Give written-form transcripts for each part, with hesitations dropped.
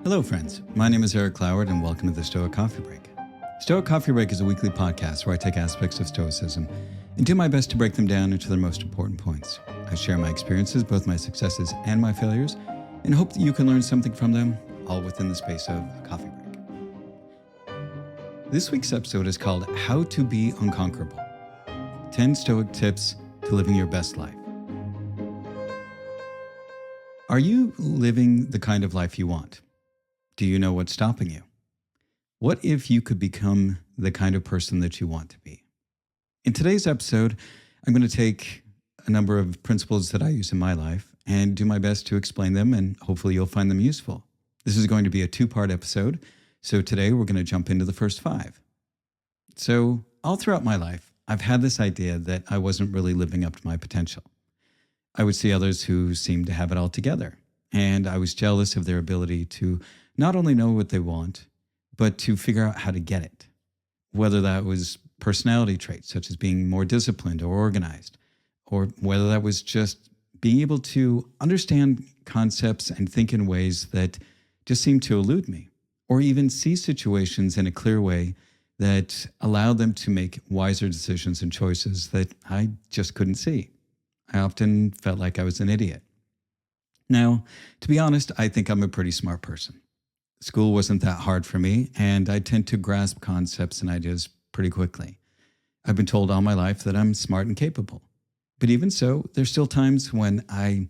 Hello, friends. My name is Eric Cloward, and welcome to the Stoic Coffee Break. Stoic Coffee Break is a weekly podcast where I take aspects of Stoicism and do my best to break them down into their most important points. I share my experiences, both my successes and my failures, and hope that you can learn something from them, all within the space of a coffee break. This week's episode is called How to Be Unconquerable: 10 Stoic Tips to Living Your Best Life. Are you living the kind of life you want? Do you know what's stopping you? What if you could become the kind of person that you want to be? In today's episode, I'm going to take a number of principles that I use in my life and do my best to explain them, and hopefully you'll find them useful. This is going to be a two-part episode, so today we're going to jump into the first 5. So all throughout my life, I've had this idea that I wasn't really living up to my potential. I would see others who seemed to have it all together, and I was jealous of their ability to not only know what they want, but to figure out how to get it. Whether that was personality traits, such as being more disciplined or organized, or whether that was just being able to understand concepts and think in ways that just seemed to elude me, or even see situations in a clear way that allowed them to make wiser decisions and choices that I just couldn't see. I often felt like I was an idiot. Now, to be honest, I think I'm a pretty smart person. School wasn't that hard for me, and I tend to grasp concepts and ideas pretty quickly. I've been told all my life that I'm smart and capable. But even so, there's still times when I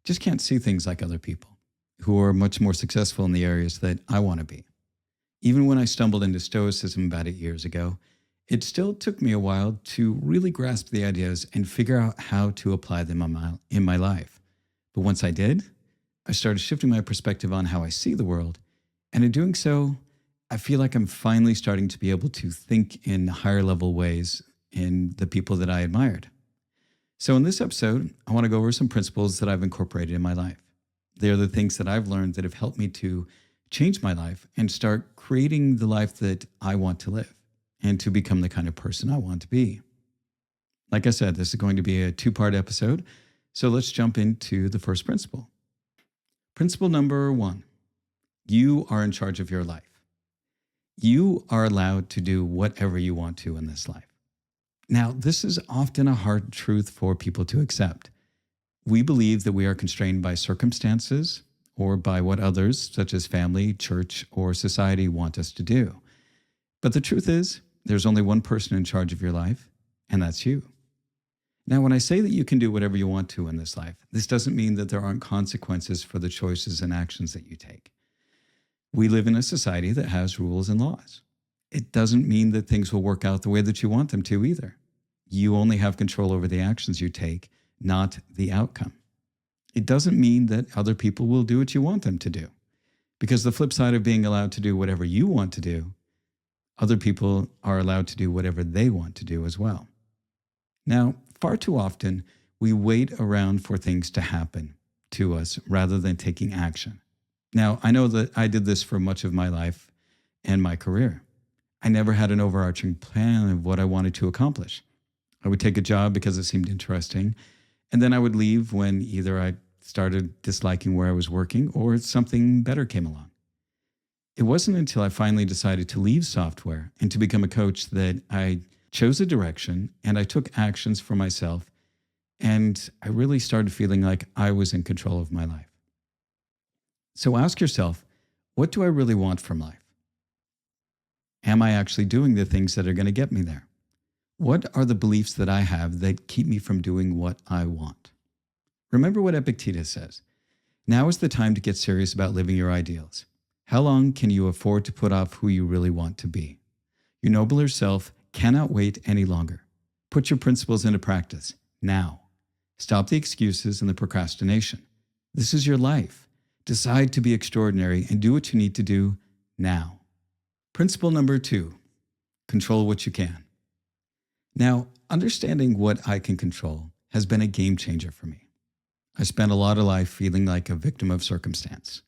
just can't see things like other people who are much more successful in the areas that I want to be. Even when I stumbled into Stoicism about 8 years ago, it still took me a while to really grasp the ideas and figure out how to apply them in my life. But once I did, I started shifting my perspective on how I see the world. And in doing so, I feel like I'm finally starting to be able to think in higher level ways in the people that I admired. So in this episode, I want to go over some principles that I've incorporated in my life. They're the things that I've learned that have helped me to change my life and start creating the life that I want to live and to become the kind of person I want to be. Like I said, this is going to be a 2-part episode. So let's jump into the first principle. Principle number 1. You are in charge of your life. You are allowed to do whatever you want to in this life. Now, this is often a hard truth for people to accept. We believe that we are constrained by circumstances or by what others, such as family, church, or society, want us to do. But the truth is, there's only one person in charge of your life, and that's you. Now, when I say that you can do whatever you want to in this life, this doesn't mean that there aren't consequences for the choices and actions that you take. We live in a society that has rules and laws. It doesn't mean that things will work out the way that you want them to either. You only have control over the actions you take, not the outcome. It doesn't mean that other people will do what you want them to do, because the flip side of being allowed to do whatever you want to do, other people are allowed to do whatever they want to do as well. Now, far too often, we wait around for things to happen to us rather than taking action. Now, I know that I did this for much of my life and my career. I never had an overarching plan of what I wanted to accomplish. I would take a job because it seemed interesting, and then I would leave when either I started disliking where I was working or something better came along. It wasn't until I finally decided to leave software and to become a coach that I chose a direction and I took actions for myself, and I really started feeling like I was in control of my life. So ask yourself, what do I really want from life? Am I actually doing the things that are going to get me there? What are the beliefs that I have that keep me from doing what I want? Remember what Epictetus says. Now is the time to get serious about living your ideals. How long can you afford to put off who you really want to be? Your nobler self cannot wait any longer. Put your principles into practice now. Stop the excuses and the procrastination. This is your life. Decide to be extraordinary and do what you need to do now. Principle number 2, control what you can. Now, understanding what I can control has been a game changer for me. I spent a lot of life feeling like a victim of circumstance.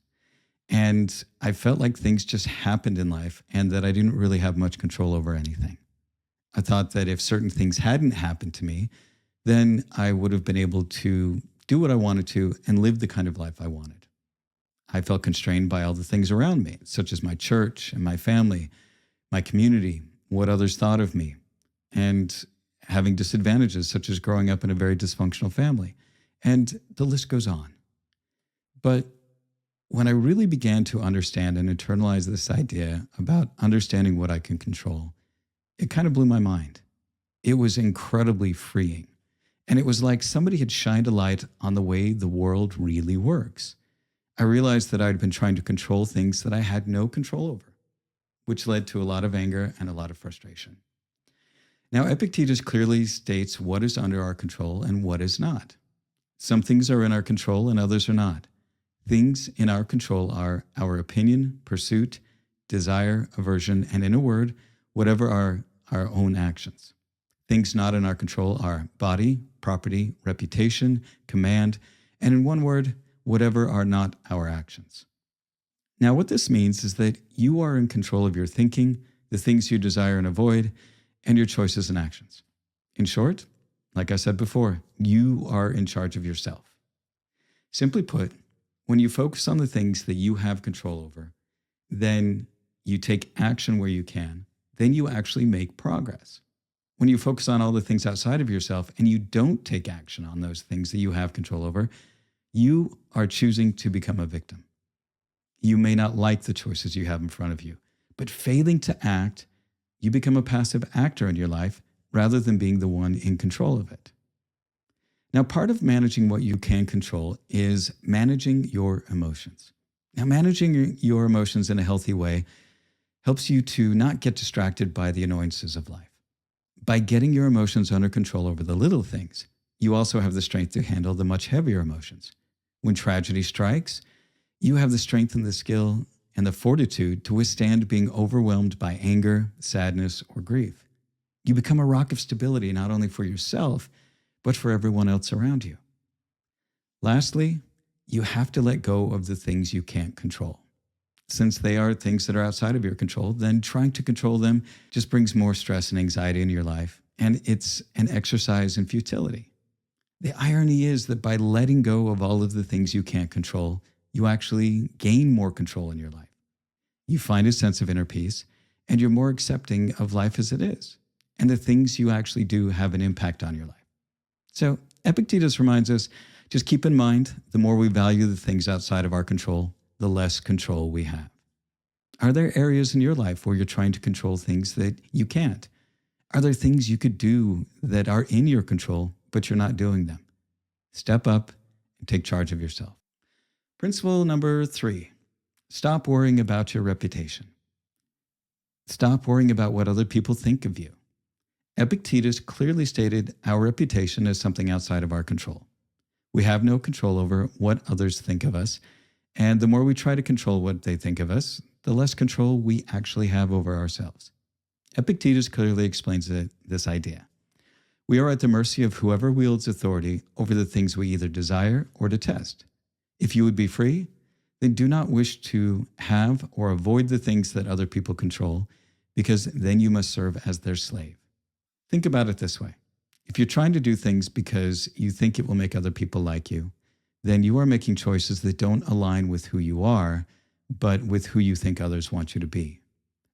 And I felt like things just happened in life and that I didn't really have much control over anything. I thought that if certain things hadn't happened to me, then I would have been able to do what I wanted to and live the kind of life I wanted. I felt constrained by all the things around me, such as my church and my family, my community, what others thought of me, and having disadvantages, such as growing up in a very dysfunctional family. And the list goes on. But when I really began to understand and internalize this idea about understanding what I can control, it kind of blew my mind. It was incredibly freeing. And it was like somebody had shined a light on the way the world really works. I realized that I'd been trying to control things that I had no control over, which led to a lot of anger and a lot of frustration. Now, Epictetus clearly states what is under our control and what is not. Some things are in our control and others are not. Things in our control are our opinion, pursuit, desire, aversion, and in a word, whatever are our own actions. Things not in our control are body, property, reputation, command, and in one word, whatever are not our actions. Now, what this means is that you are in control of your thinking, the things you desire and avoid, and your choices and actions. In short, like I said before, you are in charge of yourself. Simply put, when you focus on the things that you have control over, then you take action where you can, then you actually make progress. When you focus on all the things outside of yourself and you don't take action on those things that you have control over, you are choosing to become a victim. You may not like the choices you have in front of you, but failing to act, you become a passive actor in your life rather than being the one in control of it. Now, part of managing what you can control is managing your emotions. Now, managing your emotions in a healthy way helps you to not get distracted by the annoyances of life. By getting your emotions under control over the little things, you also have the strength to handle the much heavier emotions. When tragedy strikes, you have the strength and the skill and the fortitude to withstand being overwhelmed by anger, sadness, or grief. You become a rock of stability not only for yourself, but for everyone else around you. Lastly, you have to let go of the things you can't control. Since they are things that are outside of your control, then trying to control them just brings more stress and anxiety in your life, and it's an exercise in futility. The irony is that by letting go of all of the things you can't control, you actually gain more control in your life. You find a sense of inner peace, and you're more accepting of life as it is, and the things you actually do have an impact on your life. So Epictetus reminds us, just keep in mind, the more we value the things outside of our control, the less control we have. Are there areas in your life where you're trying to control things that you can't? Are there things you could do that are in your control, but you're not doing them? Step up and take charge of yourself. Principle number 3, stop worrying about your reputation. Stop worrying about what other people think of you. Epictetus clearly stated our reputation is something outside of our control. We have no control over what others think of us, and the more we try to control what they think of us, the less control we actually have over ourselves. Epictetus clearly explains this idea. We are at the mercy of whoever wields authority over the things we either desire or detest. If you would be free, then do not wish to have or avoid the things that other people control, because then you must serve as their slave. Think about it this way. If you're trying to do things because you think it will make other people like you, then you are making choices that don't align with who you are, but with who you think others want you to be.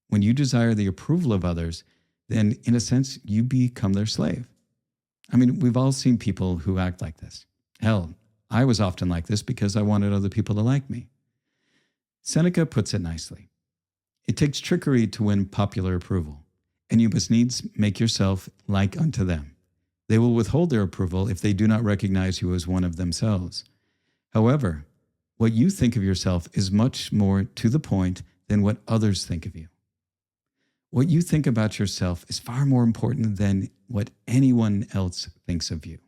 When you desire the approval of others, then in a sense, you become their slave. I mean, we've all seen people who act like this. Hell, I was often like this because I wanted other people to like me. Seneca puts it nicely. It takes trickery to win popular approval, and you must needs make yourself like unto them. They will withhold their approval if they do not recognize you as one of themselves. However, what you think of yourself is much more to the point than what others think of you. What you think about yourself is far more important than what anyone else thinks of you.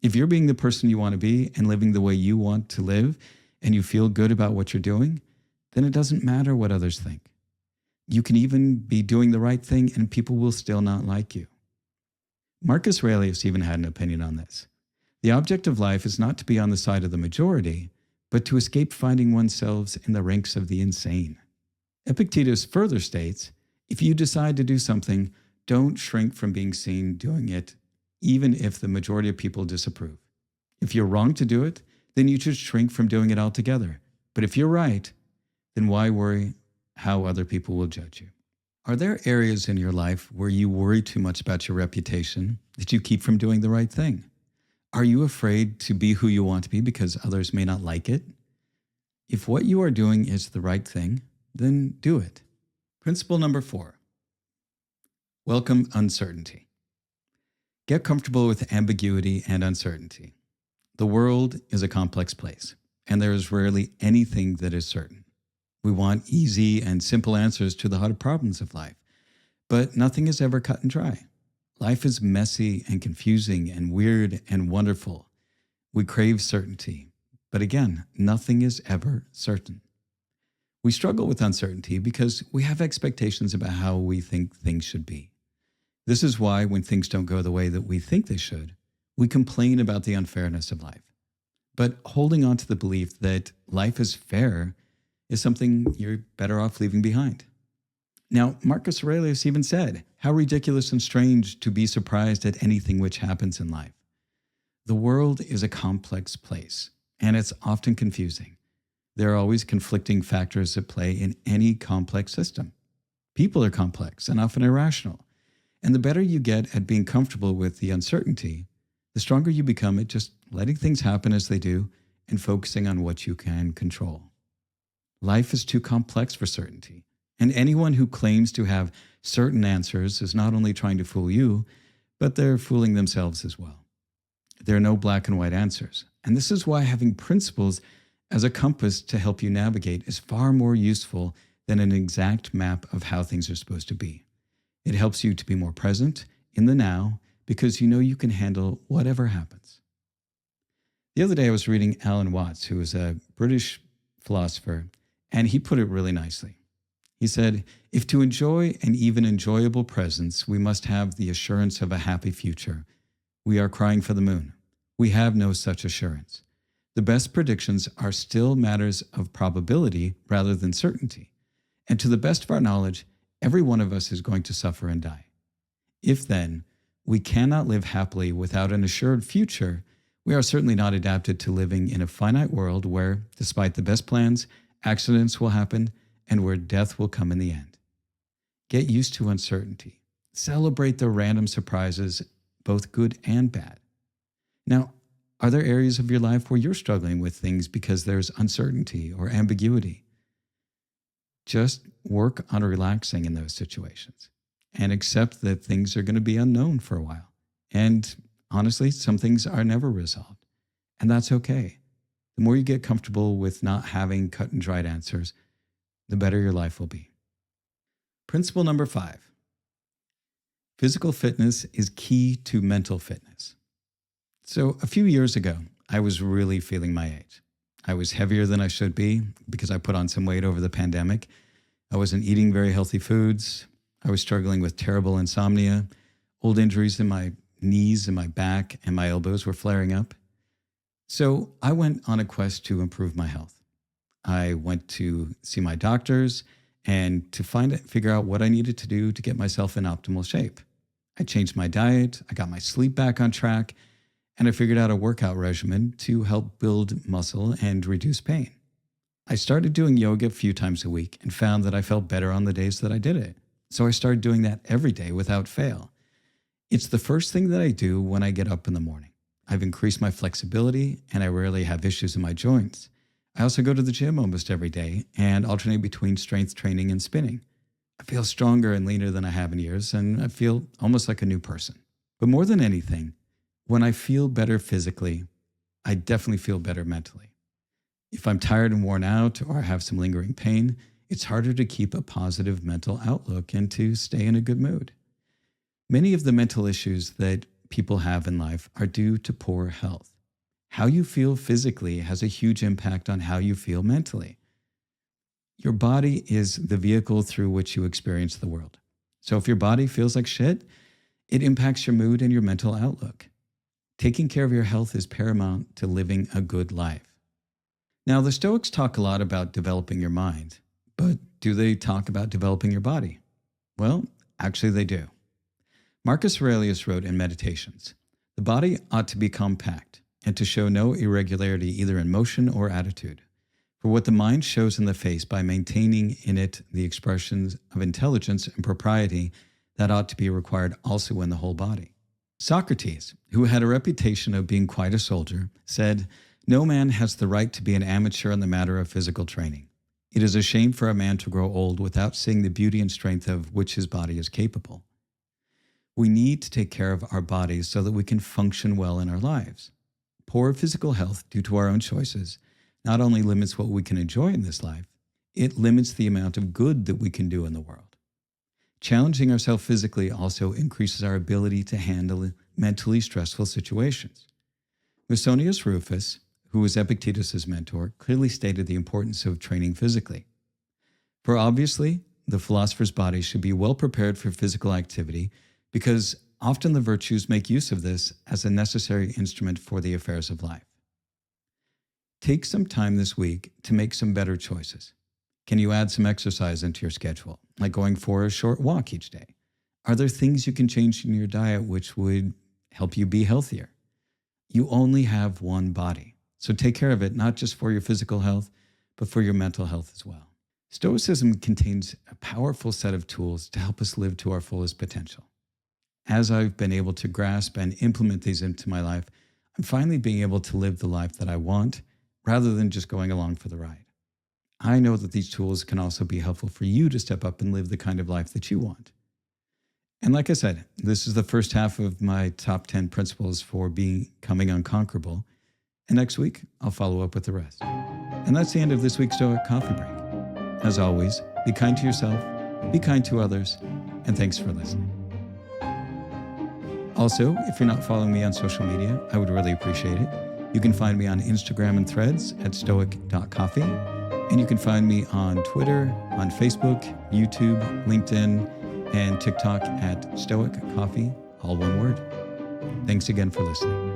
If you're being the person you want to be and living the way you want to live, and you feel good about what you're doing, then it doesn't matter what others think. You can even be doing the right thing and people will still not like you. Marcus Aurelius even had an opinion on this. The object of life is not to be on the side of the majority, but to escape finding oneself in the ranks of the insane. Epictetus further states, if you decide to do something, don't shrink from being seen doing it, even if the majority of people disapprove. If you're wrong to do it, then you should shrink from doing it altogether. But if you're right, then why worry how other people will judge you? Are there areas in your life where you worry too much about your reputation that you keep from doing the right thing? Are you afraid to be who you want to be because others may not like it? If what you are doing is the right thing, then do it. Principle number 4, welcome uncertainty. Get comfortable with ambiguity and uncertainty. The world is a complex place, and there is rarely anything that is certain. We want easy and simple answers to the hard problems of life, but nothing is ever cut and dry. Life is messy and confusing and weird and wonderful. We crave certainty, but again, nothing is ever certain. We struggle with uncertainty because we have expectations about how we think things should be. This is why when things don't go the way that we think they should, we complain about the unfairness of life. But holding on to the belief that life is fair is something you're better off leaving behind. Now, Marcus Aurelius even said, "How ridiculous and strange to be surprised at anything which happens in life." The world is a complex place, and it's often confusing. There are always conflicting factors at play in any complex system. People are complex and often irrational, and the better you get at being comfortable with the uncertainty, the stronger you become at just letting things happen as they do and focusing on what you can control. Life is too complex for certainty, and anyone who claims to have certain answers is not only trying to fool you, but they're fooling themselves as well. There are no black and white answers, and this is why having principles as a compass to help you navigate is far more useful than an exact map of how things are supposed to be. It helps you to be more present in the now because you know you can handle whatever happens. The other day I was reading Alan Watts, who is a British philosopher, and he put it really nicely. He said, "If to enjoy an even enjoyable presence, we must have the assurance of a happy future, we are crying for the moon. We have no such assurance. The best predictions are still matters of probability rather than certainty. And to the best of our knowledge, every one of us is going to suffer and die. If then we cannot live happily without an assured future, we are certainly not adapted to living in a finite world where, despite the best plans, accidents will happen and where death will come in the end. Get used to uncertainty. Celebrate the random surprises, both good and bad." Now, are there areas of your life where you're struggling with things because there's uncertainty or ambiguity? Just work on relaxing in those situations and accept that things are going to be unknown for a while. And honestly, some things are never resolved, and that's okay. The more you get comfortable with not having cut and dried answers, the better your life will be. Principle number 5. Physical fitness is key to mental fitness. So a few years ago, I was really feeling my age. I was heavier than I should be because I put on some weight over the pandemic. I wasn't eating very healthy foods. I was struggling with terrible insomnia. Old injuries in my knees and my back and my elbows were flaring up. So I went on a quest to improve my health. I went to see my doctors and to figure out what I needed to do to get myself in optimal shape. I changed my diet, I got my sleep back on track, and I figured out a workout regimen to help build muscle and reduce pain. I started doing yoga a few times a week and found that I felt better on the days that I did it. So I started doing that every day without fail. It's the first thing that I do when I get up in the morning. I've increased my flexibility and I rarely have issues in my joints. I also go to the gym almost every day and alternate between strength training and spinning. I feel stronger and leaner than I have in years, and I feel almost like a new person. But more than anything, when I feel better physically, I definitely feel better mentally. If I'm tired and worn out or have some lingering pain, it's harder to keep a positive mental outlook and to stay in a good mood. Many of the mental issues that people have in life are due to poor health. How you feel physically has a huge impact on how you feel mentally. Your body is the vehicle through which you experience the world. So if your body feels like shit, it impacts your mood and your mental outlook. Taking care of your health is paramount to living a good life. Now, the Stoics talk a lot about developing your mind, but do they talk about developing your body? Well, actually they do. Marcus Aurelius wrote in Meditations, "The body ought to be compact and to show no irregularity either in motion or attitude. For what the mind shows in the face by maintaining in it the expressions of intelligence and propriety that ought to be required also in the whole body. Socrates, who had a reputation of being quite a soldier, said, "No man has the right to be an amateur in the matter of physical training. It is a shame for a man to grow old without seeing the beauty and strength of which his body is capable." We need to take care of our bodies so that we can function well in our lives. Poor physical health due to our own choices not only limits what we can enjoy in this life, it limits the amount of good that we can do in the world. Challenging ourselves physically also increases our ability to handle mentally stressful situations. Musonius Rufus, who was Epictetus' mentor, clearly stated the importance of training physically. For obviously, the philosopher's body should be well prepared for physical activity because often the virtues make use of this as a necessary instrument for the affairs of life. Take some time this week to make some better choices. Can you add some exercise into your schedule, like going for a short walk each day? Are there things you can change in your diet which would help you be healthier? You only have one body, so take care of it not just for your physical health, but for your mental health as well. Stoicism contains a powerful set of tools to help us live to our fullest potential. As I've been able to grasp and implement these into my life, I'm finally being able to live the life that I want rather than just going along for the ride. I know that these tools can also be helpful for you to step up and live the kind of life that you want. And like I said, this is the first half of my top 10 principles for becoming unconquerable. And next week, I'll follow up with the rest. And that's the end of this week's Stoic Coffee Break. As always, be kind to yourself, be kind to others, and thanks for listening. Also, if you're not following me on social media, I would really appreciate it. You can find me on Instagram and Threads at stoic.coffee. And you can find me on Twitter, on Facebook, YouTube, LinkedIn, and TikTok at Stoic Coffee, all one word. Thanks again for listening.